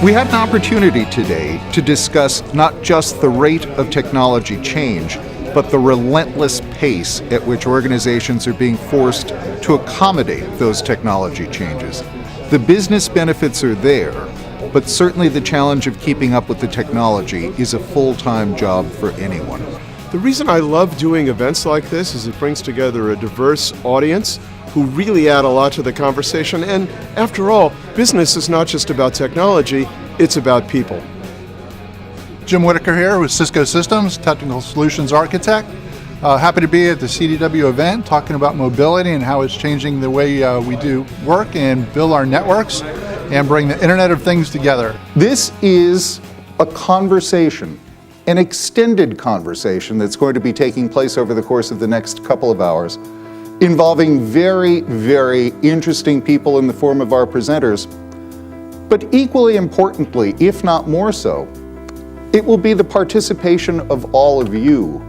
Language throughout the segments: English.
We had an opportunity today to discuss not just the rate of technology change, but the relentless pace at which organizations are being forced to accommodate those technology changes. The business benefits are there, but certainly the challenge of keeping up with the technology is a full-time job for anyone. The reason I love doing events like this is it brings together a diverse audience who really add a lot to the conversation. And after all, business is not just about technology, it's about people. Jim Whiteaker here with Cisco Systems, Technical Solutions Architect. Happy to be at the CDW event talking about mobility and how it's changing the way we do work and build our networks and bring the Internet of Things together. This is a conversation, an extended conversation that's going to be taking place over the course of the next couple of hours, involving very, very interesting people in the form of our presenters. But equally importantly, if not more so, it will be the participation of all of you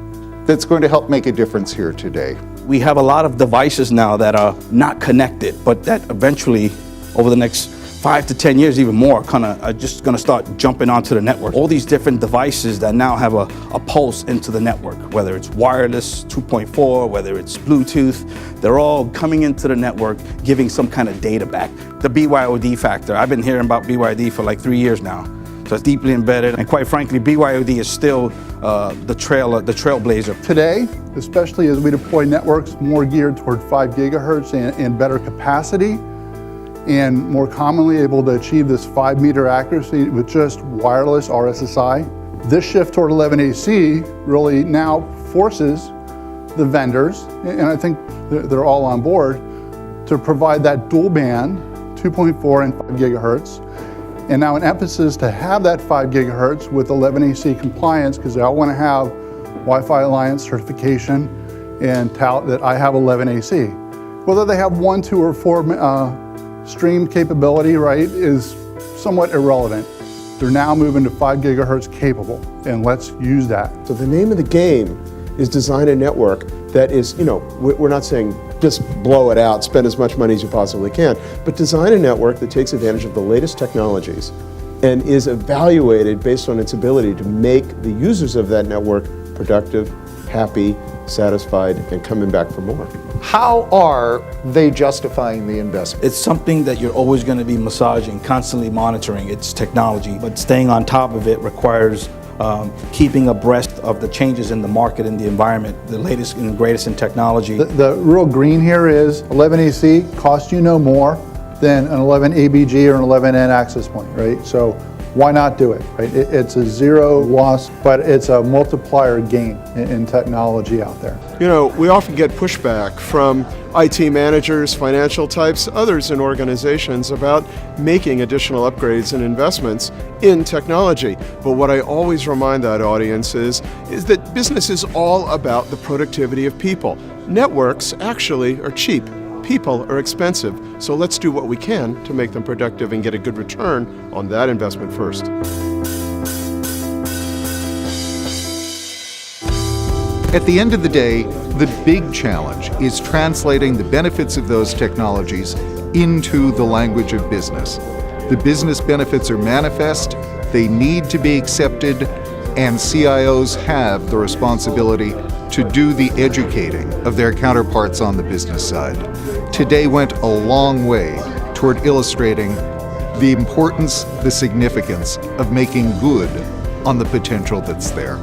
that's going to help make a difference here today. We have a lot of devices now that are not connected, but that eventually, over the next 5 to 10 years, even more, are just going to start jumping onto the network. All these different devices that now have a pulse into the network, whether it's wireless 2.4, whether it's Bluetooth, they're all coming into the network, giving some kind of data back. The BYOD factor, I've been hearing about BYOD for like 3 years now. So it's deeply embedded, and quite frankly, BYOD is still the trailblazer. Today, especially as we deploy networks more geared toward 5 gigahertz and better capacity, and more commonly able to achieve this 5-meter accuracy with just wireless RSSI. This shift toward 11AC really now forces the vendors, and I think they're all on board, to provide that dual band, 2.4 and 5 gigahertz, and now an emphasis to have that 5 gigahertz with 11AC compliance, because they all want to have Wi-Fi Alliance certification and tout that I have 11AC. Whether they have 1, 2, or 4 stream capability, right, is somewhat irrelevant. They're now moving to 5 gigahertz capable, and let's use that. So the name of the game is design a network that is, we're not saying just blow it out, spend as much money as you possibly can, but design a network that takes advantage of the latest technologies and is evaluated based on its ability to make the users of that network productive, happy, satisfied, and coming back for more. How are they justifying the investment? It's something that you're always going to be massaging, constantly monitoring. It's technology, but staying on top of it requires keeping abreast of the changes in the market and the environment, the latest and greatest in technology. The real green here is 11AC costs you no more than an 11ABG or an 11N access point, right? So why not do it, right? It's a zero loss, but it's a multiplier gain in technology out there. We often get pushback from IT managers, financial types, others in organizations about making additional upgrades and investments in technology. But what I always remind that audience is that business is all about the productivity of people. Networks actually are cheap. People are expensive, so let's do what we can to make them productive and get a good return on that investment first. At the end of the day, the big challenge is translating the benefits of those technologies into the language of business. The business benefits are manifest, they need to be accepted, and CIOs have the responsibility to do the educating of their counterparts on the business side. Today went a long way toward illustrating the importance, the significance of making good on the potential that's there.